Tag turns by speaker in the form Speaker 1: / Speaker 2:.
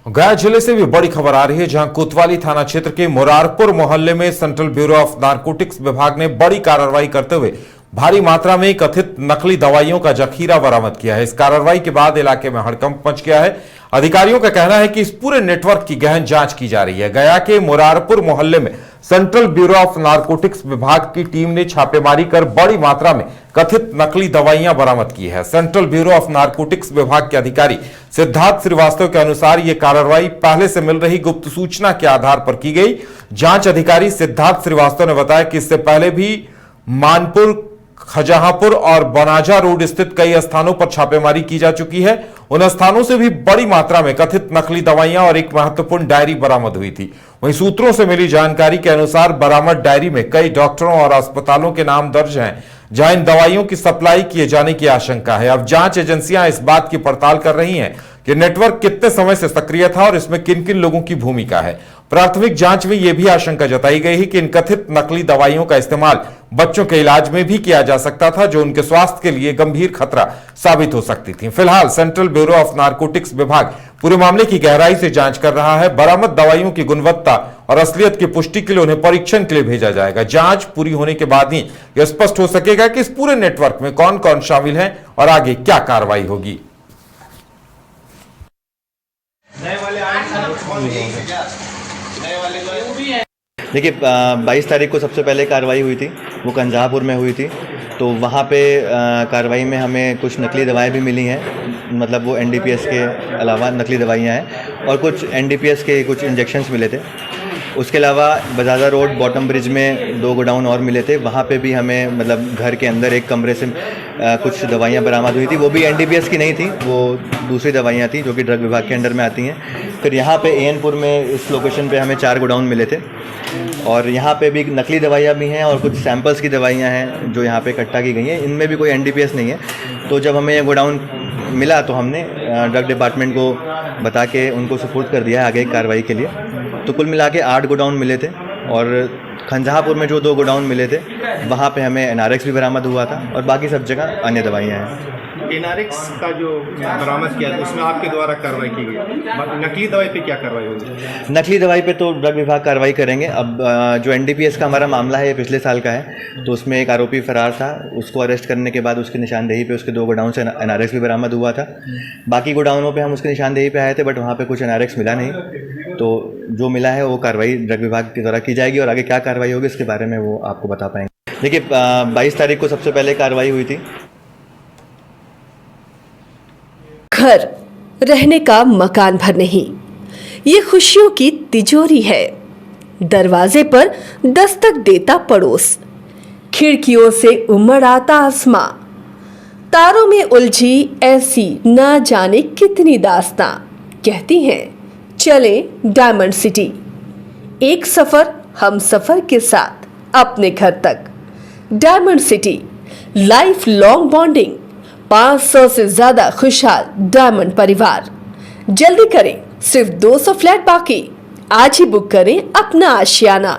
Speaker 1: गया जिले से भी बड़ी खबर आ रही है, जहां कोतवाली थाना क्षेत्र के मुरारपुर मोहल्ले में सेंट्रल ब्यूरो ऑफ नारकोटिक्स विभाग ने बड़ी कार्रवाई करते हुए भारी मात्रा में कथित नकली दवाइयों का जखीरा बरामद किया है। इस कार्रवाई के बाद इलाके में हड़कंप मच गया है। अधिकारियों का कहना है कि इस पूरे नेटवर्क की गहन जांच की जा रही है। गया के मुरारपुर मोहल्ले में सेंट्रल ब्यूरो ऑफ नारकोटिक्स विभाग की टीम ने छापेमारी कर बड़ी मात्रा में कथित नकली दवाइयां बरामद की है। सेंट्रल ब्यूरो ऑफ नारकोटिक्स विभाग के अधिकारी सिद्धार्थ श्रीवास्तव के अनुसार यह कार्रवाई पहले से मिल रही गुप्त सूचना के आधार पर की गई। जांच अधिकारी सिद्धार्थ श्रीवास्तव ने बताया कि इससे पहले भी मानपुर, खजहापुर और बनाजा रोड स्थित कई स्थानों पर छापेमारी की जा चुकी है। उन स्थानों से भी बड़ी मात्रा में कथित नकली दवाइयां और एक महत्वपूर्ण डायरी बरामद हुई थी। वहीं सूत्रों से मिली जानकारी के अनुसार बरामद डायरी में कई डॉक्टरों और अस्पतालों के नाम दर्ज हैं, जहां इन दवाइयों की सप्लाई किए जाने की आशंका है। अब जांच एजेंसियां इस बात की पड़ताल कर रही हैं कि नेटवर्क कितने समय से सक्रिय था और इसमें किन किन लोगों की भूमिका है। प्राथमिक जांच में यह भी आशंका जताई गई है कि इन कथित नकली दवाइयों का इस्तेमाल बच्चों के इलाज में भी किया जा सकता था, जो उनके स्वास्थ्य के लिए गंभीर खतरा साबित हो सकती थी। फिलहाल सेंट्रल ब्यूरो ऑफ नारकोटिक्स विभाग पूरे मामले की गहराई से जांच कर रहा है। बरामद दवाइयों की गुणवत्ता और असलियत की पुष्टि के लिए उन्हें परीक्षण के लिए भेजा जाएगा। जांच पूरी होने के बाद ही यह स्पष्ट हो सकेगा कि इस पूरे नेटवर्क में कौन कौन शामिल है और आगे क्या कार्रवाई होगी।
Speaker 2: देखिए, 22 तारीख को सबसे पहले कार्रवाई हुई थी, वो कंजहापुर में हुई थी। तो वहाँ पे कार्रवाई में हमें कुछ नकली दवाएं भी मिली हैं, मतलब वो एनडीपीएस के अलावा नकली दवाइयाँ हैं, और कुछ एनडीपीएस के कुछ इंजेक्शन्स मिले थे। उसके अलावा बजाजा रोड बॉटम ब्रिज में 2 गोडाउन और मिले थे। वहाँ पे भी हमें मतलब घर के अंदर एक कमरे से कुछ दवाइयाँ बरामद हुई थी। वो भी एनडीपीएस की नहीं थी, वो दूसरी दवाइयाँ थी जो कि ड्रग विभाग के अंडर में आती हैं। फिर यहाँ पे एएनपुर में इस लोकेशन पे हमें 4 गोडाउन मिले थे, और यहाँ पे भी नकली दवाइयाँ भी हैं और कुछ सैंपल्स की दवाइयाँ हैं जो यहाँ पे इकट्ठा की गई हैं। इनमें भी कोई एनडीपीएस नहीं है। तो जब हमें ये गोडाउन मिला तो हमने ड्रग डिपार्टमेंट को बता के उनको सपोर्ट कर दिया है आगे कार्रवाई के लिए। तो कुल मिला के 8 गोडाउन मिले थे, और खंजहापुर में जो 2 गोडाउन मिले थे वहाँ पे हमें एनआरएक्स भी बरामद हुआ था, और बाकी सब जगह अन्य दवाइयाँ हैं।
Speaker 3: एनआरएक्स का जो बरामद किया था उसमें आपके द्वारा कार्रवाई की गई। नकली दवाई पे क्या कार्रवाई होगी?
Speaker 2: नकली दवाई पे तो ड्रग विभाग कार्रवाई करेंगे। अब जो एनडीपीएस का हमारा मामला है ये पिछले साल का है, तो उसमें एक आरोपी फरार था। उसको अरेस्ट करने के बाद उसकी निशानदेही पे उसके 2 गोडाउन से एनआरएक्स भी बरामद हुआ था। बाकी गोडाउनों पे हम उसकी निशानदेही पे आए थे, बट वहाँ पे कुछ एनआरएक्स मिला नहीं। तो जो मिला है वो कार्रवाई ड्रग विभाग के द्वारा की जाएगी, और आगे क्या कार्रवाई होगी इसके बारे में वो आपको बता पाएंगे। देखिए, 22 तारीख को सबसे पहले कार्रवाई हुई थी।
Speaker 4: घर रहने का मकान भर नहीं, ये खुशियों की तिजोरी है। दरवाजे पर दस्तक देता पड़ोस, खिड़कियों से उमड़ आता आसमां, तारों में उलझी ऐसी ना जाने कितनी दास्तां। कहती हैं चले डायमंड सिटी, एक सफर हम सफर के साथ अपने घर तक। Diamond city, life long bonding, 500 से ज्यादा खुशहाल डायमंड परिवार। जल्दी करें, सिर्फ 200 फ्लैट बाकी। आज ही बुक करें अपना आशियाना।